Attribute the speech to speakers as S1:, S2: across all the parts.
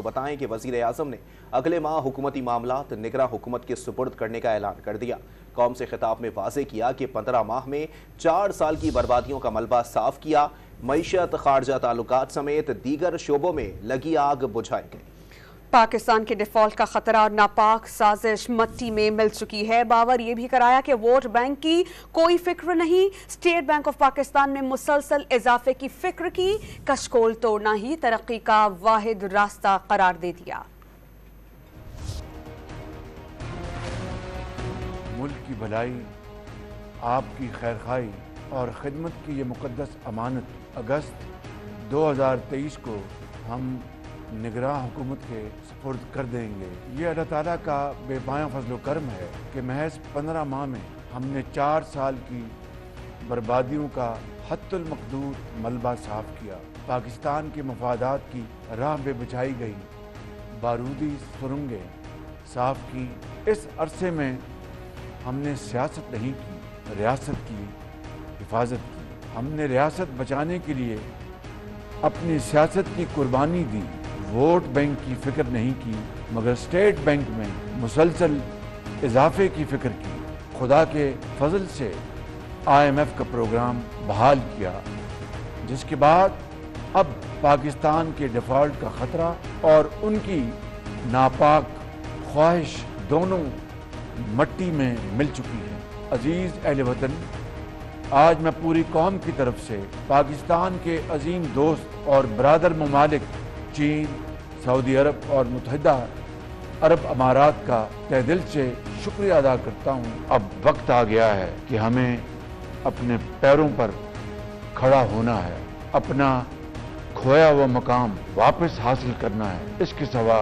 S1: کو بتائیں کہ وزیر اعظم نے اگلے ماہ حکومتی معاملات نگراں حکومت کے سپرد کرنے کا اعلان کر دیا۔ قوم سے خطاب میں واضح کیا کہ 15 ماہ میں 4 سال کی بربادیوں کا ملبہ صاف کیا، معیشت، خارجہ تعلقات سمیت دیگر شعبوں میں لگی آگ بجھائی گئی۔
S2: پاکستان کے ڈیفالٹ کا خطرہ اور ناپاک سازش مٹی میں مل چکی ہے۔ باور یہ بھی کرایا کہ ووٹ بینک کی کوئی فکر نہیں، اسٹیٹ بینک آف پاکستان نے مسلسل اضافے کی فکر کی، کشکول توڑنا ہی ترقی کا واحد راستہ قرار دے دیا۔
S3: ملک کی بھلائی، آپ کی خیرخواہی اور خدمت کی یہ مقدس امانت اگست 2023 کو ہم نگراں حکومت کے سپرد کر دیں گے۔ یہ اللہ تعالیٰ کا بے پایاں فضل و کرم ہے کہ محض 15 ماہ میں ہم نے 4 سال کی بربادیوں کا حد المقدور ملبہ صاف کیا، پاکستان کے مفادات کی راہ پہ بچھائی گئی بارودی سرنگیں صاف کی۔ اس عرصے میں ہم نے سیاست نہیں کی، ریاست کی حفاظت کی۔ ہم نے ریاست بچانے کے لیے اپنی سیاست کی قربانی دی، ووٹ بینک کی فکر نہیں کی، مگر اسٹیٹ بینک میں مسلسل اضافے کی فکر کی۔ خدا کے فضل سے IMF کا پروگرام بحال کیا، جس کے بعد اب پاکستان کے ڈیفالٹ کا خطرہ اور ان کی ناپاک خواہش دونوں مٹی میں مل چکی ہے۔ عزیز اہل وطن، آج میں پوری قوم کی طرف سے پاکستان کے عظیم دوست اور برادر ممالک چین، سعودی عرب اور متحدہ عرب امارات کا تہ دل سے شکریہ ادا کرتا ہوں۔ اب وقت آ گیا ہے کہ ہمیں اپنے پیروں پر کھڑا ہونا ہے، اپنا کھویا ہوا مقام واپس حاصل کرنا ہے، اس کے سوا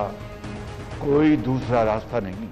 S3: کوئی دوسرا راستہ نہیں۔